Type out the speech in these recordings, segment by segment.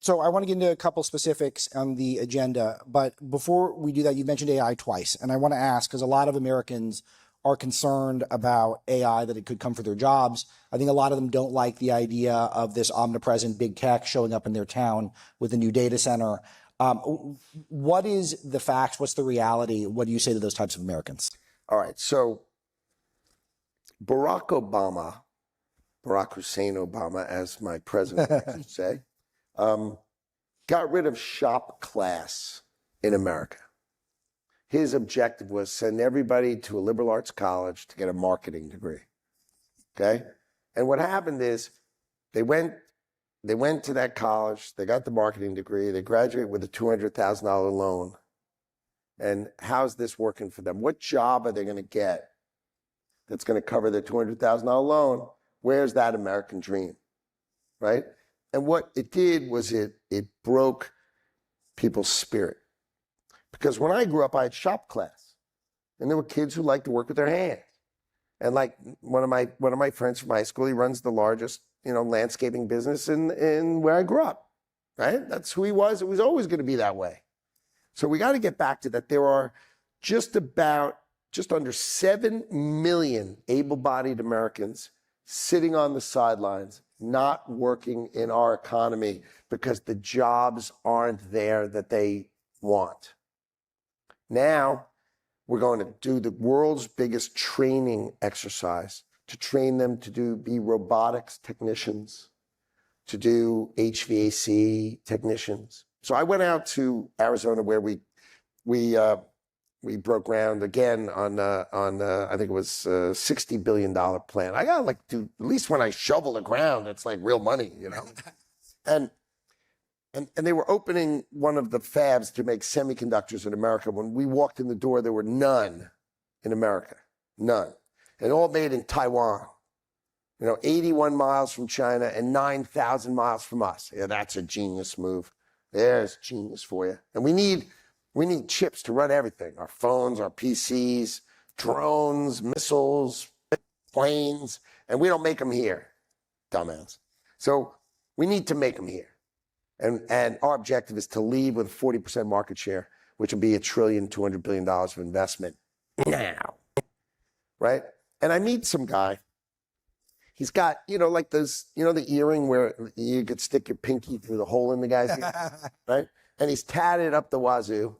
So I want to get into a couple specifics on the agenda, but before we do that, you mentioned AI twice, and I want to ask, because a lot of Americans are concerned about AI, that it could come for their jobs. I think a lot of them don't like the idea of this omnipresent big tech showing up in their town with a new data center. What is the facts? What's the reality? What do you say to those types of Americans? All right, so Barack Hussein Obama, as my president likes to say, got rid of shop class in America. His objective was send everybody to a liberal arts college to get a marketing degree, okay? And what happened is they went to that college, they got the marketing degree, they graduate with a $200,000 loan. And how's this working for them? What job are they going to get that's going to cover their $200,000 loan? Where's that American dream, right? And what it did was it broke people's spirit. Because when I grew up, I had shop class, and there were kids who liked to work with their hands. And like one of my friends from high school, he runs the largest, landscaping business in where I grew up, right? That's who he was. It was always going to be that way. So we got to get back to that. There are just under 7 million able-bodied Americans sitting on the sidelines, not working in our economy because the jobs aren't there that they want. Now, we're going to do the world's biggest training exercise to train them to be robotics technicians, to do HVAC technicians. So I went out to Arizona where we broke ground again on I think it was a $60 billion plan. I gotta at least when I shovel the ground, it's like real money, And they were opening one of the fabs to make semiconductors in America. When we walked in the door, there were none in America, none. And all made in Taiwan, 81 miles from China and 9,000 miles from us. Yeah, that's a genius move. There's genius for you. And we need chips to run everything. Our phones, our PCs, drones, missiles, planes, and we don't make them here, dumbass. So we need to make them here. And our objective is to lead with a 40% market share, which will be $1.2 trillion of investment now, right? And I meet some guy. He's got, like those, the earring where you could stick your pinky through the hole in the guy's ear, right? And he's tatted up the wazoo.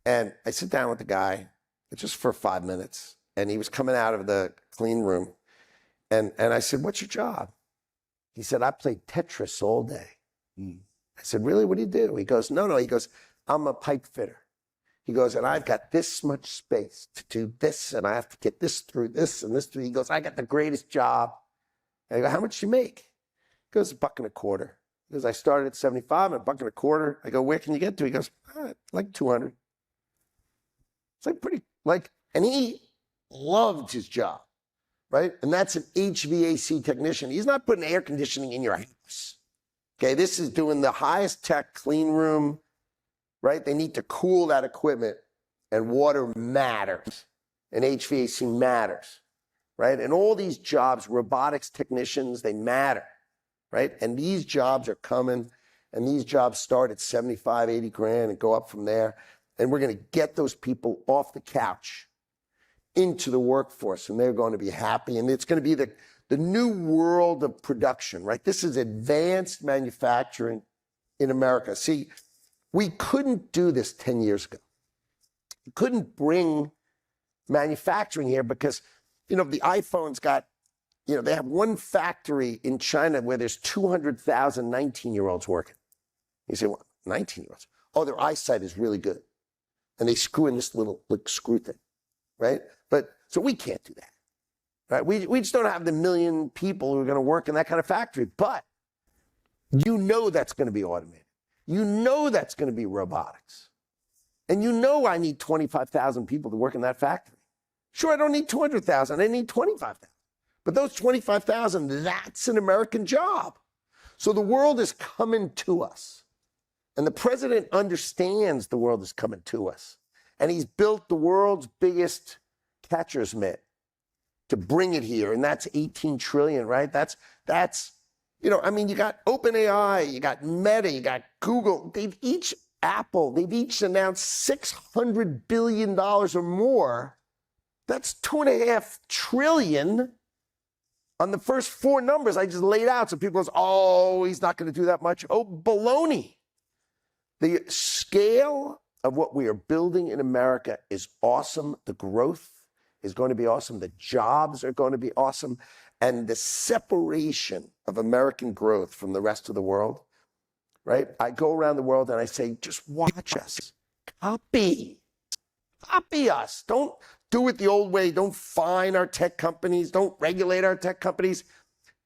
And I sit down with the guy just for 5 minutes. And he was coming out of the clean room. And I said, what's your job? He said, I play Tetris all day. I said, really? What do you do? He goes, no. He goes, I'm a pipe fitter. He goes, and I've got this much space to do this, and I have to get this through this and this through. He goes, I got the greatest job. And I go, how much do you make? He goes, $1.25. He goes, I started at 75 and $1.25. I go, where can you get to? He goes, like 200. It's and he loved his job, right? And that's an HVAC technician. He's not putting air conditioning in your house. Okay, this is doing the highest tech clean room, right? They need to cool that equipment, and water matters, and HVAC matters, right? And all these jobs, robotics technicians, they matter, right? And these jobs are coming, and these jobs start at 75, 80 grand and go up from there. And we're going to get those people off the couch into the workforce, and they're going to be happy. And it's going to be the new world of production, right? This is advanced manufacturing in America. See, we couldn't do this 10 years ago. We couldn't bring manufacturing here because, the iPhone's got, they have one factory in China where there's 200,000 19-year-olds working. You say, well, 19-year-olds? Oh, their eyesight is really good. And they screw in this little screw thing, right? So we can't do that. Right? We just don't have the million people who are going to work in that kind of factory. But that's going to be automated. That's going to be robotics. And I need 25,000 people to work in that factory. Sure, I don't need 200,000. I need 25,000. But those 25,000, that's an American job. So the world is coming to us. And the president understands the world is coming to us. And he's built the world's biggest catcher's mitt to bring it here, and that's 18 trillion, right? That's You know, I mean, you got OpenAI, you got Meta, you got Google. They've each announced $600 billion or more. That's $2.5 trillion on the first four numbers I just laid out. So people go, oh, he's not going to do that much. Oh, baloney. The scale of what we are building in America is awesome. The growth is going to be awesome. The jobs are going to be awesome. And the separation of American growth from the rest of the world, right? I go around the world and I say, just watch us. Copy us. Don't do it the old way. Don't fine our tech companies. Don't regulate our tech companies.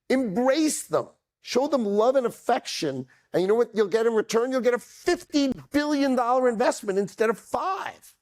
Embrace them. Show them love and affection. And you know what you'll get in return? You'll get a $50 billion investment instead of $5.